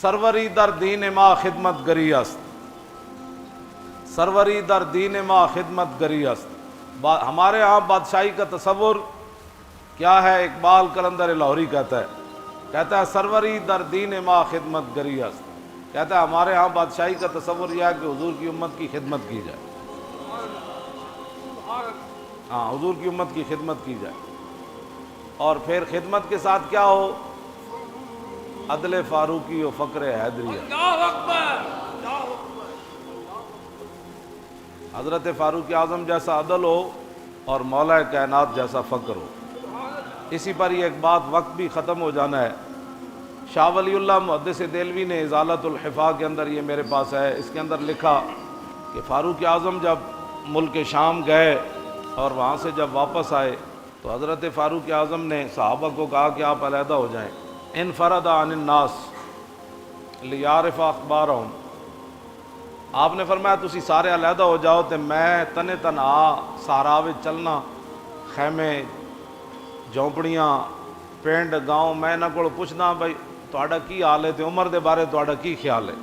سروری در دین ما خدمت گری است، سروری در دین ما خدمت گری است۔ ہمارے ہاں بادشاہی کا تصور کیا ہے؟ اقبال قلندر لاہوری کہتا ہے سروری در دین ما خدمت گری است، کہتا ہے ہمارے ہاں بادشاہی کا تصور یہ ہے کہ حضور کی امت کی خدمت کی جائے، ہاں حضور کی امت کی خدمت کی جائے، اور پھر خدمت کے ساتھ کیا ہو؟ عدل فاروقی و فقر حیدریہ۔ حضرت فاروق اعظم جیسا عدل ہو اور مولا کائنات جیسا فقر ہو۔ اسی پر یہ ایک بات، وقت بھی ختم ہو جانا ہے، شاہ ولی اللہ محدث دہلوی نے ازالۃ الحفا کے اندر، یہ میرے پاس ہے، اس کے اندر لکھا کہ فاروق اعظم جب ملک شام گئے اور وہاں سے جب واپس آئے تو حضرت فاروق اعظم نے صحابہ کو کہا کہ آپ علیحدہ ہو جائیں، انفرد عن الناس لیعرف اخبارہم۔ آپ نے فرمایا تسی سارے علیحدہ ہو جاؤ تے میں تنے تنہا صحرا وچ چلنا، خیمے جھونپڑیاں پنڈ گاؤں، میں انہاں کول پوچھنا بھائی تہاڈا کی حال ہے تے عمر دے بارے تہاڈا کی خیال ہے؟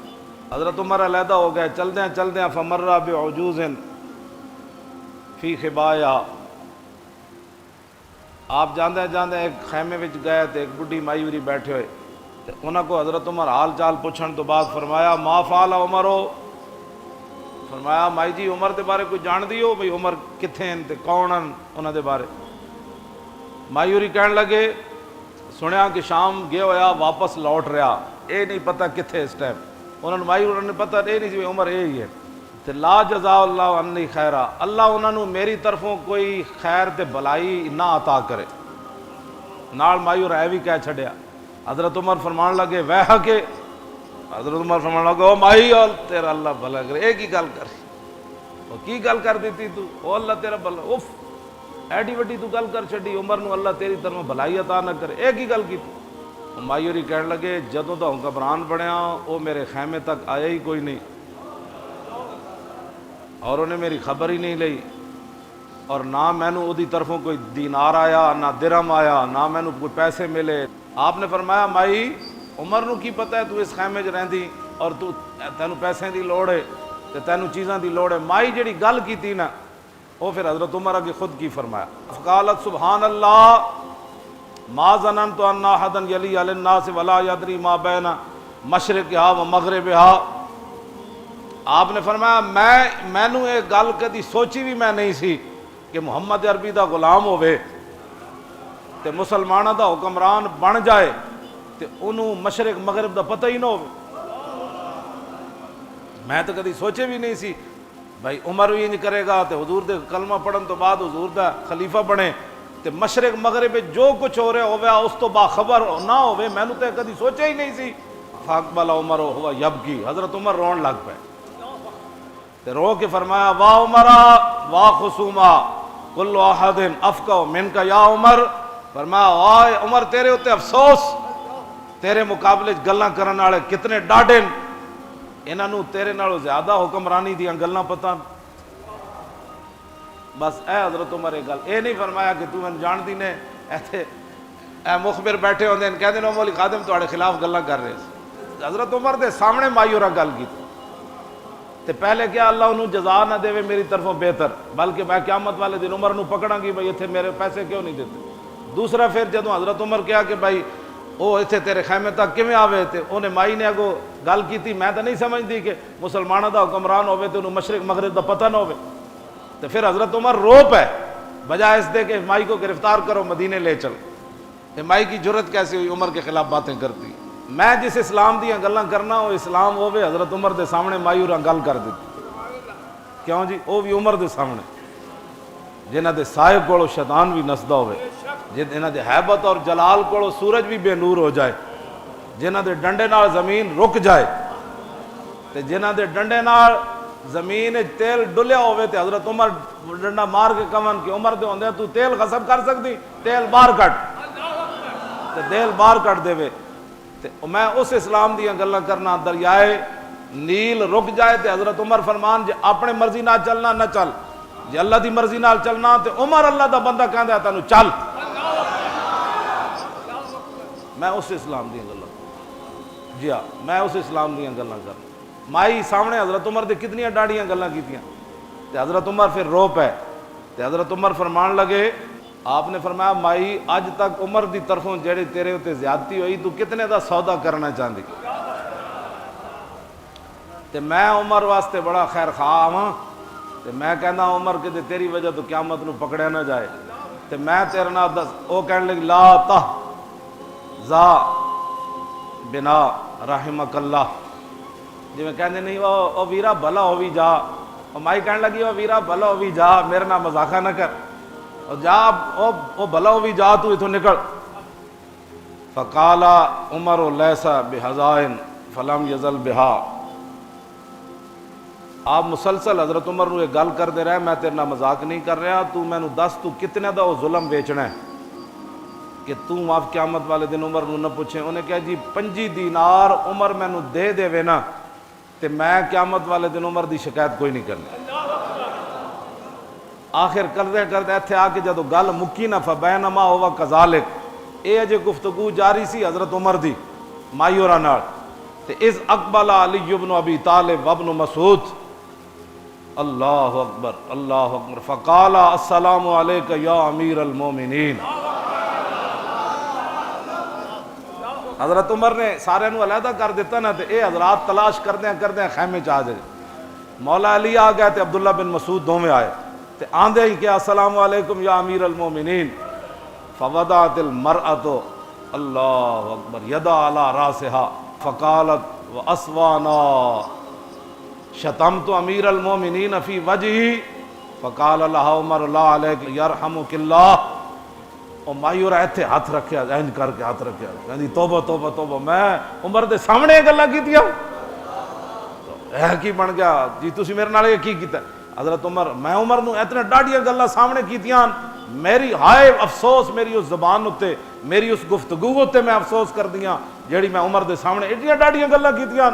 حضرت عمر علیحدہ ہو گئے، چلدیاں فمر بعجوز فی خبایا، آپ جاندے ایک خیمے وچ گئے تے ایک بڈھی مائی وری بیٹھے ہوئے تے انہاں کو حضرت عمر حال چال پوچھن تو بعد فرمایا ما فعل عمرو، فرمایا مائی جی عمر دے بارے کوئی جان دیو بھئی عمر کتھے ہیں تے کون ہیں انہاں دے بارے؟ مائی ہوری کہن لگے سنیا کہ شام گیا ہویا واپس لوٹ رہا، اے نہیں پتہ کتھے اس ٹائم، انہوں نے مائی ہوری نے پتہ اے نہیں سی عمر اے ہی ہے تے لا جزا اللہ عنی خیرہ، اللہ انہوں نے میری طرفوں کوئی خیر تے بلائی نہ عطا کرے۔ نال مائی اور اے بھی کہہ چھڑیا۔ حضرت عمر فرمان لگے ویہا کہ، حضرت عمر فرمان لگے او مائی اور تیرا اللہ بھلا کرے، ایک ہی گل کر وہ کی گل کر دیتی تو او اللہ تیرا بھلا، اف ایڈی وڈی تو گل کر چھڑی، عمر نو اللہ تیری طرف بھلائی عطا نہ کرے، ایک ہی گل کی تو مائی ہوری کہن لگے جدوں دا ہوں گھبران بڑھیا او میرے خیمے تک آیا ہی کوئی نہیں اور انہیں میری خبر ہی نہیں لئی، اور نہ میں نو دی طرفوں کوئی دینار آیا نہ درہم آیا نہ میں نو کوئی پیسے ملے۔ آپ نے فرمایا مائی عمر نو کی پتہ ہے تو اس خیمے چ رہندی اور تو تینوں پیسے دی لوڑ ہے تے تینوں چیزاں دی لوڑ ہے۔ مائی جڑی گل کیتی نا وہ پھر حضرت عمر اگے خود کی فرمایا، فقالت سبحان اللہ ما ظننت ان احدا یلی علی الناس ولا یدری ما بین مشرقہا و مغربہا۔ آپ نے فرمایا میں نو ایک گل کدی سوچی بھی میں نہیں سی کہ محمد عربی دا غلام ہوئے تے مسلمانہ دا حکمران بن جائے تے انہوں مشرق مغرب دا پتہ ہی نہ ہوئے۔ میں تو کدی سوچے بھی نہیں سی بھائی عمر بھی انج کرے گا تے حضور دے کلمہ پڑھن تو بعد حضور دا خلیفہ بنے تے مشرق مغرب جو کچھ ہو رہا ہوئے اس تو باخبر نہ ہوئے، میں نے تو کدی سوچے ہی نہیں سی۔ فاقبل عمر ہوا یبکی، حضرت عمر رون لگ پے تے رو کے فرمایا واہ عمرہ واہ خصومہ کل احد افقہ منک یا عمر، فرمایا آئے عمر تیرے ہوتے افسوس، تیرے مقابلے گلاں کرن والے کتنے ڈاڈن، انہاں نو تیرے نالوں زیادہ حکمرانی دیاں گلاں پتہ۔ بس اے حضرت عمر ایک گل اے نہیں فرمایا کہ تو میں جان دی نے ایتھے اے مخبر بیٹھے ہوندے ہیں کہندے نے مولی خادم تواڈے خلاف گلاں کر رہے، حضرت عمر دے سامنے مائی اور گل کی تے پہلے کیا اللہ انہوں جزا نہ دے میری طرفوں بہتر، بلکہ میں قیامت والے دن عمر نو پکڑاں گی بھائی ایتھے میرے پیسے کیوں نہیں دیتے۔ دوسرا پھر جدوں حضرت عمر کہا کہ بھائی او ایتھے تیرے خیمے تک کیویں آوے تے انہیں مائی نے اگو گل کیتی، میں تو نہیں سمجھتی کہ مسلمانہ دا حکمران ہوئے تے انہوں مشرق مغرب دا پتہ نہ ہوئے، تو پھر حضرت عمر رو پے بجائے اس دے کہ مائی کو گرفتار کرو مدینے لے چل۔ کہ مائی کی جرت کیسی ہوئی عمر کے خلاف باتیں کرتی؟ میں جس اسلام دیاں گلاں کرنا وہ اسلام ہوئے حضرت عمر دے سامنے مائی اور گل کر دیتی، کیوں جی وہ بھی عمر دے سامنے جنہ دے سائے کولو شیطان بھی نسدا ہوئے، جنہ دے حیبت اور جلال کولو سورج بھی بے نور ہو جائے، جنہ دے ڈنڈے نال زمین رک جائے تے جنہ دے ڈنڈے نال زمین تیل ڈلیا ہوئے تے حضرت عمر ڈنڈا مار کے کمن کہ عمر دے ہوندے تو تیل غصب کر سکتی، تیل باہر کٹ تے تیل باہر کٹ دے وے تے میں اس اسلام دیاں گلاں کرنا۔ دریائے نیل رک جائے تے حضرت عمر فرمان جے اپنے مرضی نال چلنا نہ چل، جے اللہ دی مرضی نال چلنا تے عمر اللہ دا بندہ کہندا ہے تینوں چل۔ میں اس اسلام دی گلاں جی ہاں میں اس اسلام دیاں گلاں کرنا. مائی سامنے حضرت عمر دے کتنیاں ڈاڑیاں گلاں کیتیاں تے حضرت عمر پھر رو پے تے حضرت عمر فرمان لگے, آپ نے فرمایا مائی اج تک عمر دی طرفوں جڑی تیرے اتے زیادتی ہوئی تو کتنے دا سودا کرنا چاہندی تے میں عمر واسطے بڑا خیر خواہ ہاں تے میں کہنا عمر کہ تیری وجہ تو قیامت نو پکڑیا نہ جائے تے میں تیرے نال دس. او کہنے لگی لا تحزا بنا رحمک اللہ, جی میں کہنے نہیں او ویرا بھلا ہو بھی جا. مائی کہنے لگی او ویرا بھلا ہو بھی جا, میرے نال مذاقہ نہ کر, او جا او بھلا ہو بھی جا, تو اتوں نکل. فقال عمر لیس بحزائن فلم یزل بہا. آپ مسلسل حضرت عمر نو ایک گل کر دے رہے, میں تیرے نال مذاق نہیں کر رہا, تو میں نو دس تو کتنے دا وہ ظلم بیچنا ہے کہ تو آپ قیامت والے دن عمر نو نہ پوچھیں. انہیں کہا جی 5 دینار عمر میں نو دے دے وے نا تے میں قیامت والے دن عمر دی شکایت کوئی نہیں کرنی. آخر کردے کردے ایتھے آ کے جدو گل مکی نا فبینما ہوا کذالک, اے اجے گفتگو جاری سی حضرت عمر دی مائی ہوراں نال تے اذ اقبل علی بن ابی طالب وابن مسعود, اللہ اکبر اللہ اکبر, فقال السلام علیک یا امیر المومنین. حضرت عمر نے سارے نو علیحدہ کر دیتا نا تے اے حضرات تلاش کردیں خیمے چ آ جائے. مولا علی آ گئے تے عبداللہ بن مسعود دوویں آئے تے آندے ہی کہ السلام علیکم یا امیر المومنین. فوضعت المرأة اللہ اکبر یدا علی راسها فقالت واسوانا شتمت امیر المومنین فی وجہی فقال لها عمر لا علیک یرحمک اللہ. اور مائی اور ایتھے ہاتھ رکھیا اینج کر کے ہاتھ رکھیا کہندی توبہ توبہ توبہ, میں عمر دے سامنے گلاں کیتیاں اے کی بن گیا جی تسی میرے نال کی کیتا. حضرت عمر میں عمر نو اتنے ڈاڈیاں گلاں سامنے کیتیاں, میری ہائے افسوس میری اس زبان اتے میری اس گفتگو اتے میں افسوس کر دیاں جیڑی میں عمر دے سامنے ایڈیاں ڈاڈیاں گلاں کیتیاں.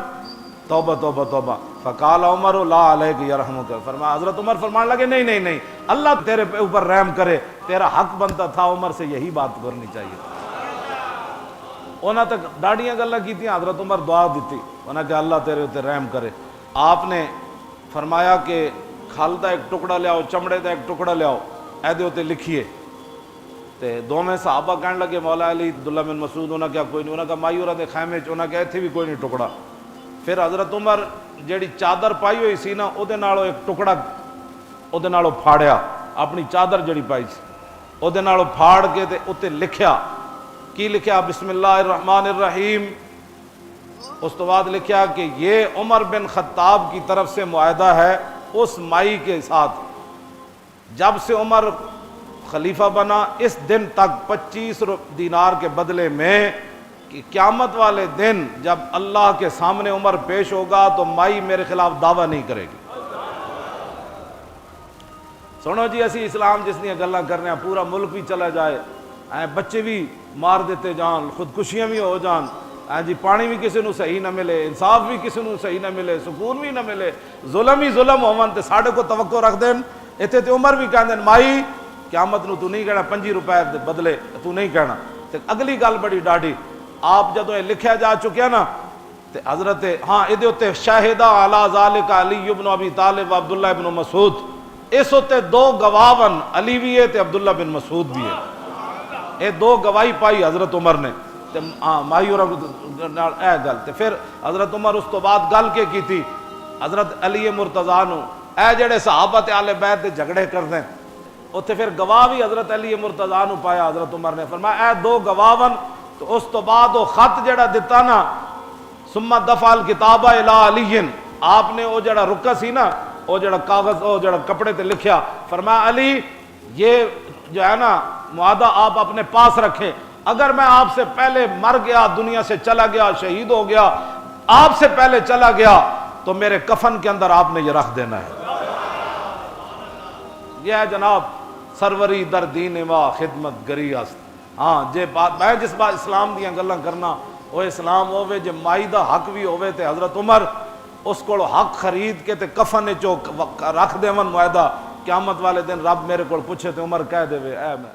توبہ توبہ توبہ. فقال عمر لا علیک یرحمک, فرمایا حضرت عمر فرمان لگے نہیں نہیں نہیں اللہ تیرے اوپر رحم کرے, تیرا حق بنتا تھا عمر سے یہی بات کرنی چاہیے. انہاں تک ڈاڈیاں گلاں کیتیاں, حضرت عمر دعا دیتی انہاں کہ اللہ تیرے اوپر رحم کرے. آپ نے فرمایا کہ کھال دا ایک ٹکڑا لیاؤ, چمڑے دا ایک ٹکڑا لیاؤ, اے دے اوتے لکھیے. تے دوویں صحابہ کہنے لگے مولا علی عبداللہ بن مسعود, انہاں کیا کوئی نہیں, انہاں کہا مائی ہوراں دے خیمے چ, انہاں کہا ایتھے بھی کوئی نہیں ٹکڑا. پھر حضرت عمر جیڑی چادر پائی ہوئی سی نا او دے نالوں ایک ٹکڑا او دے نالوں پھاڑیا, اپنی چادر جڑی پائی سی او دے نالوں پھاڑ کے تے اوتے لکھیا. کی لکھیا؟ بسم اللہ الرحمن الرحیم. اس تو بعد لکھیا کہ یہ عمر بن خطاب کی طرف سے معاہدہ ہے اس مائی کے ساتھ, جب سے عمر خلیفہ بنا اس دن تک 25 دینار کے بدلے میں کہ قیامت والے دن جب اللہ کے سامنے عمر پیش ہوگا تو مائی میرے خلاف دعویٰ نہیں کرے گی. سنو جی اسی اسلام جس نے گلاں کرنے ہیں, پورا ملک بھی چلا جائے, بچے بھی مار دیتے جان, خودکشیاں بھی ہو جان, جی پانی بھی کسی نو صحیح نہ ملے, انصاف بھی کسی نو صحیح نہ ملے, سکون بھی نہ ملے, ظلم ہی ظلم ہون تے ساڈے کو توقع رکھ دین. اتنے تے عمر بھی کہندے مائی قیامت نو تو نہیں کہنا 5 روپے دے بدلے تو نہیں کہنا. تے اگلی گل بڑی ڈاڈی, آپ جدو یہ لکھیا جا چکیا نا تے حضرت ہاں ادھے تے شاہدہ علی ذالک علی بن ابی طالب عبداللہ بن مسعود, اس ہوتے 2 گواہن علی بھی ہے تے عبداللہ بن مسعود بھی ہے. یہ 2 گواہی پائی حضرت عمر نے تے مائی اور اے گل. تے پھر حضرت عمر اس تو بعد گل کے کی تھی حضرت علی مرتضیٰ نو, اے جڑے صحابہ تے اہل بیت دے جھگڑے کردے اوتھے پھر گواہ بھی حضرت علی مرتضیٰ نو پایا. حضرت عمر نے فرمایا اے 2 گواہن. تو اس تو بعد وہ خط جڑا دیتا نا ثم دفع الکتاب الی علی, آپ نے وہ جڑا رکا سی نا وہ جڑا کاغذ وہ جڑا کپڑے تے لکھیا, فرمایا علی یہ جو ہے نا معاہدہ آپ اپنے پاس رکھیں, اگر میں آپ سے پہلے مر گیا, دنیا سے چلا گیا, شہید ہو گیا, آپ سے پہلے چلا گیا تو میرے کفن کے اندر آپ نے یہ رکھ دینا ہے. یہ ہے جناب سروری در دین وا خدمت گری است. ہاں جے بات میں جس بات اسلام دیاں گلاں کرنا وہ اسلام ہوے جے مائی دا حق بھی ہوے تے حضرت عمر اس کو حق خرید کے تے کفن چو رکھ دیون معاہدہ, قیامت والے دن رب میرے کو پوچھے تے عمر کہہ دے اے میں